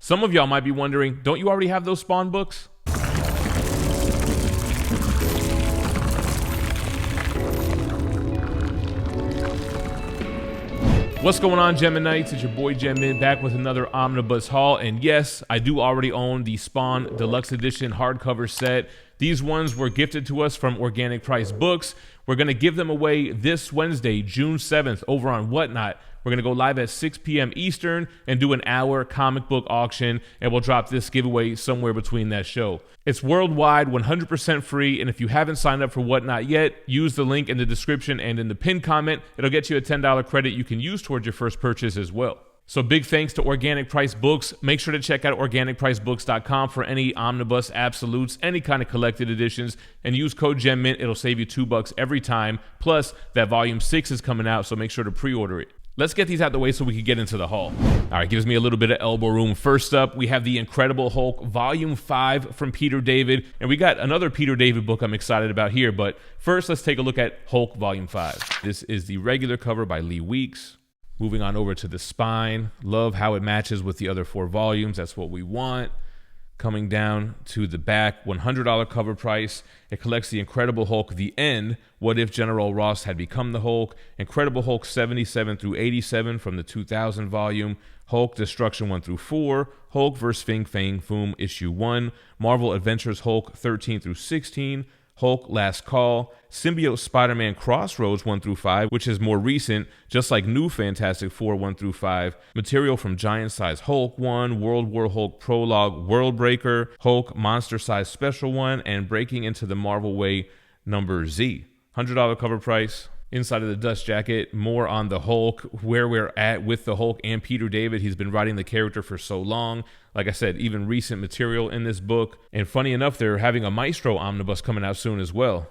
Some of y'all might be wondering, don't you already have those Spawn books? What's going on, GemMintnites? It's your boy GemMint back with another Omnibus haul. And yes, I do already own the Spawn Deluxe Edition hardcover set. These ones were gifted to us from Organic Price Books. We're going to give them away this Wednesday, June 7th, over on Whatnot. We're going to go live at 6 p.m. Eastern and do an hour comic book auction, and we'll drop this giveaway somewhere between that show. It's worldwide, 100% free, and if you haven't signed up for Whatnot yet, use the link in the description and in the pinned comment. It'll get you a $10 credit you can use towards your first purchase as well. So big thanks to Organic Price Books. Make sure to check out organicpricebooks.com for any Omnibus, Absolutes, any kind of collected editions, and use code GEMMINT. It'll save you $2 every time. Plus, that Volume 6 is coming out, so make sure to pre-order it. Let's get these out the way so we can get into the haul. All right, gives me a little bit of elbow room. First up, we have The Incredible Hulk, Volume 5 from Peter David. And we got another Peter David book I'm excited about here. But first, let's take a look at Hulk Volume 5. This is the regular cover by Lee Weeks. Moving on over to the spine. Love how it matches with the other 4 volumes. That's what we want. Coming down to the back, $100 cover price. It collects The Incredible Hulk, The End, What If General Ross Had Become the Hulk, Incredible Hulk 77 through 87 from the 2000 volume, Hulk Destruction 1 through 4, Hulk vs. Fin Fang Foom Issue 1, Marvel Adventures Hulk 13 through 16, Hulk Last Call, Symbiote Spider-Man Crossroads 1 through 5, which is more recent, just like New Fantastic Four 1 through 5, material from Giant Size Hulk 1, World War Hulk Prologue World Breaker, Hulk Monster Size Special 1, and Breaking Into the Marvel Way number Z. $100 cover price. Inside of the dust jacket, more on the Hulk, where we're at with the Hulk and Peter David. He's been writing the character for so long. Like I said, even recent material in this book. And funny enough, they're having a Maestro Omnibus coming out soon as well.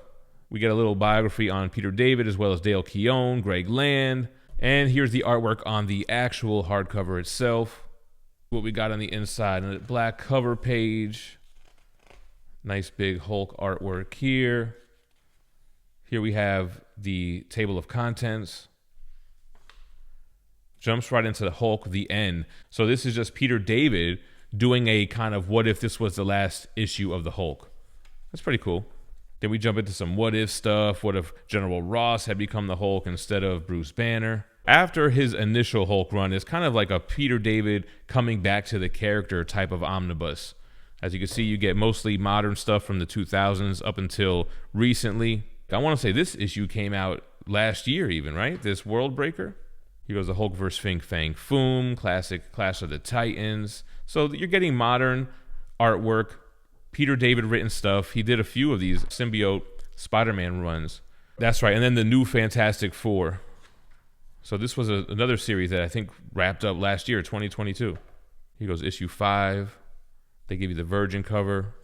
We get a little biography on Peter David, as well as Dale Keown, Greg Land. And here's the artwork on the actual hardcover itself. What we got on the inside, a black cover page. Nice big Hulk artwork here. Here we have the table of contents. Jumps right into the Hulk, The End. So this is just Peter David doing a kind of what if this was the last issue of the Hulk. That's pretty cool. Then we jump into some what if stuff. What if General Ross had become the Hulk instead of Bruce Banner? After his initial Hulk run, it's kind of like a Peter David coming back to the character type of omnibus. As you can see, you get mostly modern stuff from the 2000s up until recently. I want to say this issue came out last year even, right? This World Breaker. Here goes the Hulk vs. Fin Fang Foom, classic Clash of the Titans. So you're getting modern artwork, Peter David written stuff. He did a few of these Symbiote Spider-Man runs. That's right. And then the New Fantastic Four. So this was another series that I think wrapped up last year, 2022. Here goes issue 5. They give you the Virgin cover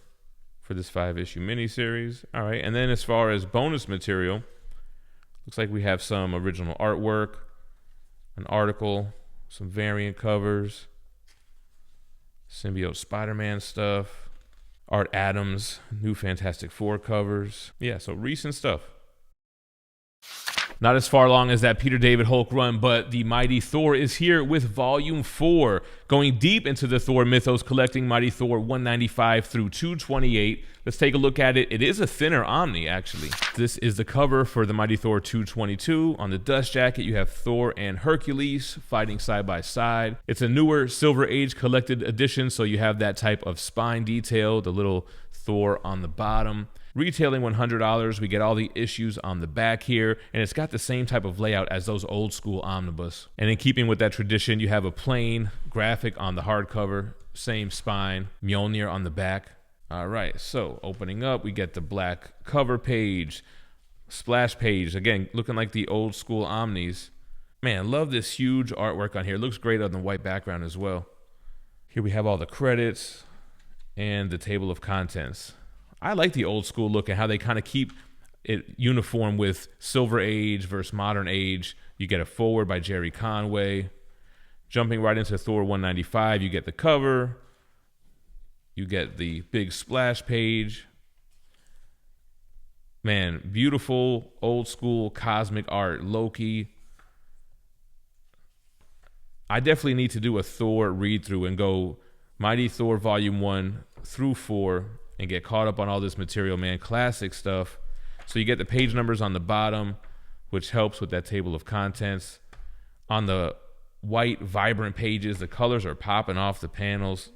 for this 5-issue miniseries. All right, and then as far as bonus material, looks like we have some original artwork, an article, some variant covers, Symbiote Spider-Man stuff, Art Adams, New Fantastic Four covers. Yeah, so recent stuff. Not as far along as that Peter David Hulk run, but the Mighty Thor is here with Volume 4, going deep into the Thor mythos, collecting Mighty Thor 195 through 228. Let's take a look at it. It is a thinner Omni, actually. This is the cover for the Mighty Thor 222. On the dust jacket, you have Thor and Hercules fighting side by side. It's a newer Silver Age collected edition, so you have that type of spine detail, the little Thor on the bottom. Retailing $100, we get all the issues on the back here, and it's got the same type of layout as those old school omnibus. And in keeping with that tradition, you have a plain graphic on the hardcover, same spine, Mjolnir on the back. All right, so opening up, we get the black cover page, splash page, again, looking like the old school omnis. Man, love this huge artwork on here. It looks great on the white background as well. Here we have all the credits and the table of contents. I like the old school look and how they kind of keep it uniform with Silver Age versus Modern Age. You get a forward by Jerry Conway. Jumping right into Thor 195, you get the cover. You get the big splash page. Man, beautiful old school cosmic art. Loki. I definitely need to do a Thor read through and go Mighty Thor Volume 1 through 4 and get caught up on all this material, man. Classic stuff. So you get the page numbers on the bottom, which helps with that table of contents. On the white, vibrant pages, the colors are popping off the panels.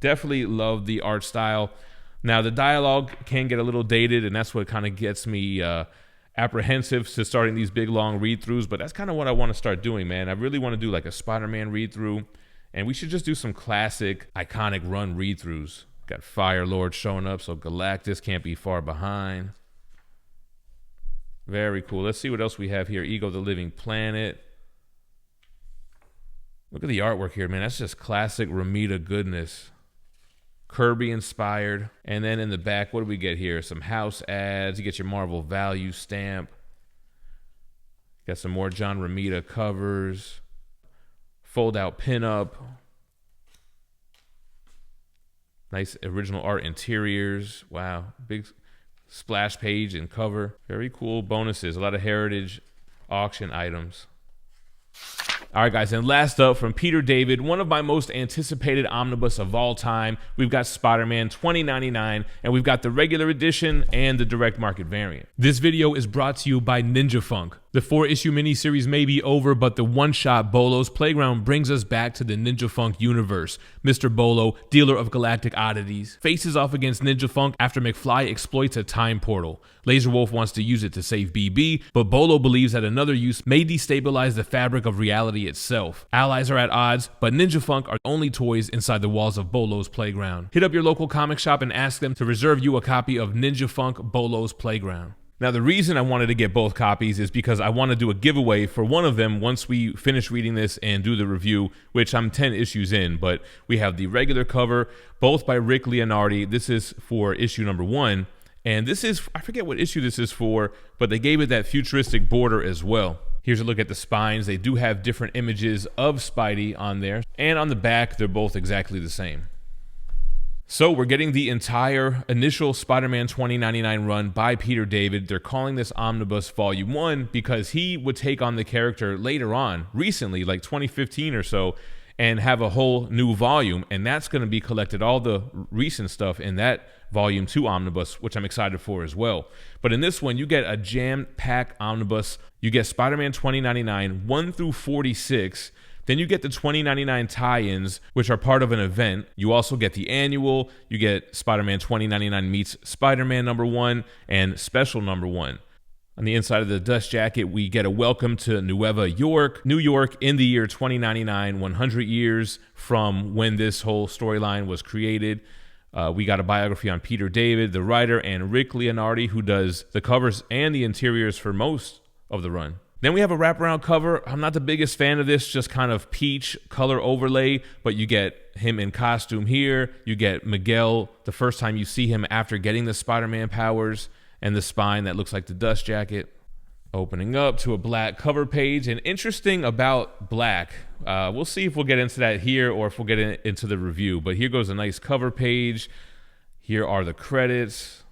Definitely love the art style. Now, the dialogue can get a little dated, and that's what kind of gets me apprehensive to starting these big, long read-throughs, but that's kind of what I want to start doing, man. I really want to do like a Spider-Man read-through, and we should just do some classic, iconic run read-throughs. Got Fire Lord showing up, so Galactus can't be far behind. Very cool. Let's see what else we have here. Ego the Living Planet. Look at the artwork here, man. That's just classic Romita goodness. Kirby inspired. And then in the back, what do we get here? Some house ads. You get your Marvel value stamp. Got some more John Romita covers. Fold out pinup. Nice original art interiors. Wow. Big splash page and cover. Very cool bonuses. A lot of heritage auction items. All right, guys, and last up from Peter David, one of my most anticipated omnibus of all time. We've got Spider-Man 2099, and we've got the regular edition and the direct market variant. This video is brought to you by Ninja Funk. The 4-issue miniseries may be over, but the one-shot Bolo's Playground brings us back to the Ninja Funk universe. Mr. Bolo, dealer of galactic oddities, faces off against Ninja Funk after McFly exploits a time portal. Laser Wolf wants to use it to save BB, but Bolo believes that another use may destabilize the fabric of reality itself. Allies are at odds, but Ninja Funk are only toys inside the walls of Bolo's Playground. Hit up your local comic shop and ask them to reserve you a copy of Ninja Funk Bolo's Playground. Now, the reason I wanted to get both copies is because I want to do a giveaway for one of them once we finish reading this and do the review, which I'm 10 issues in, but we have the regular cover, both by Rick Leonardi. This is for issue number 1, and this is, I forget what issue this is for, but they gave it that futuristic border as well. Here's a look at the spines. They do have different images of Spidey on there, and on the back, they're both exactly the same. So we're getting the entire initial Spider-Man 2099 run by Peter David. They're calling this Omnibus Volume 1 because he would take on the character later on, recently, like 2015 or so, and have a whole new volume, and that's going to be collected, all the recent stuff in that Volume 2 Omnibus, which I'm excited for as well. But in this one, you get a jam-packed omnibus. You get Spider-Man 2099, 1 through 46, then you get the 2099 tie-ins, which are part of an event. You also get the annual. You get Spider-Man 2099 meets Spider-Man number 1 and special number 1. On the inside of the dust jacket, we get a welcome to Nueva York, New York in the year 2099, 100 years from when this whole storyline was created. We got a biography on Peter David, the writer, and Rick Leonardi, who does the covers and the interiors for most of the run. Then we have a wraparound cover. I'm not the biggest fan of this, just kind of peach color overlay, but you get him in costume here. You get Miguel the first time you see him after getting the Spider-Man powers, and the spine that looks like the dust jacket. Opening up to a black cover page. And interesting about black, we'll see if we'll get into that here or if we'll get into the review, but here goes a nice cover page. Here are the credits.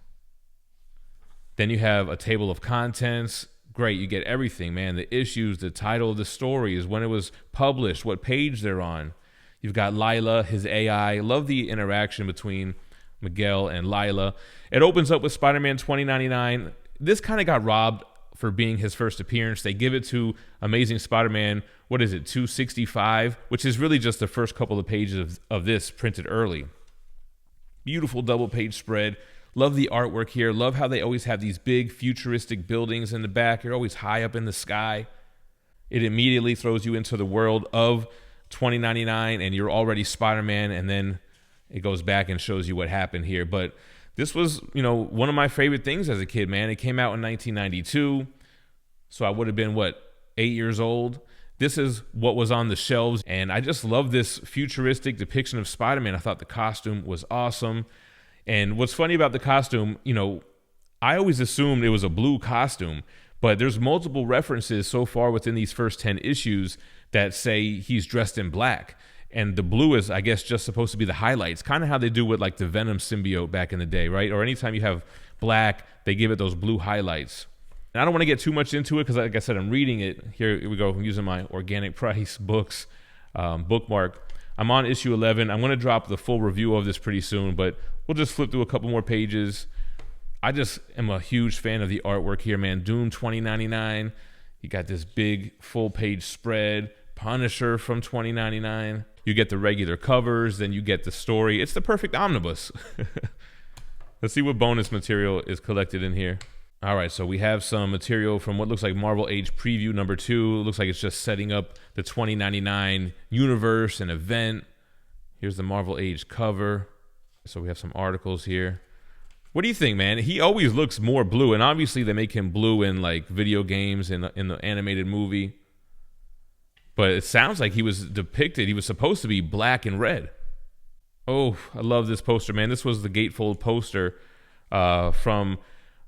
Then you have a table of contents. Great, you get everything, man. The issues, the title of the story, is when it was published, what page they're on. You've got Lila, his AI. Love the interaction between Miguel and Lila. It opens up with Spider-Man 2099. This kind of got robbed for being his first appearance. They give it to Amazing Spider-Man, 265, which is really just the first couple of pages of this printed early. Beautiful double page spread. Love the artwork here. Love how they always have these big futuristic buildings in the back. You're always high up in the sky. It immediately throws you into the world of 2099 and you're already Spider-Man, and then it goes back and shows you what happened here. But this was, one of my favorite things as a kid, man. It came out in 1992, so I would have been, 8 years old. This is what was on the shelves, and I just love this futuristic depiction of Spider-Man. I thought the costume was awesome. And what's funny about the costume, I always assumed it was a blue costume, but there's multiple references so far within these first 10 issues that say he's dressed in black. And the blue is, I guess, just supposed to be the highlights, kind of how they do with like the Venom symbiote back in the day, right? Or anytime you have black, they give it those blue highlights. And I don't want to get too much into it because, like I said, I'm reading it. Here we go. I'm using my organic price books bookmark. I'm on issue 11. I'm going to drop the full review of this pretty soon, but we'll just flip through a couple more pages. I just am a huge fan of the artwork here, man. Doom 2099. You got this big full page spread. Punisher from 2099. You get the regular covers, then you get the story. It's the perfect omnibus. Let's see what bonus material is collected in here. All right, so we have some material from what looks like Marvel Age Preview number 2. It looks like it's just setting up the 2099 universe and event. Here's the Marvel Age cover. So we have some articles here. What do you think, man? He always looks more blue, and obviously they make him blue in like video games and in the animated movie. But it sounds like he was depicted, he was supposed to be black and red. Oh, I love this poster, man. This was the gatefold poster from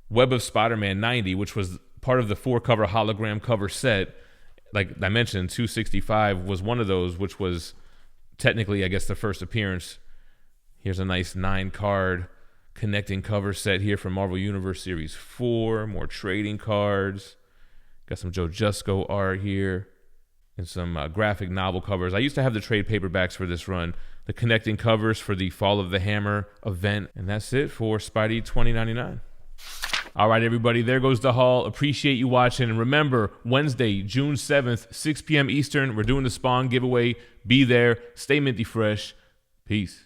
Web of Spider-Man 90, which was part of the 4-cover hologram cover set. Like I mentioned, 265 was one of those, which was technically, I guess, the first appearance. Here's a nice 9-card connecting cover set here from Marvel Universe Series 4. More trading cards. Got some Joe Jusko art here. And some graphic novel covers. I used to have the trade paperbacks for this run. The connecting covers for the Fall of the Hammer event. And that's it for Spidey 2099. All right, everybody. There goes the haul. Appreciate you watching. And remember, Wednesday, June 7th, 6 p.m. Eastern, we're doing the Spawn giveaway. Be there. Stay minty fresh. Peace.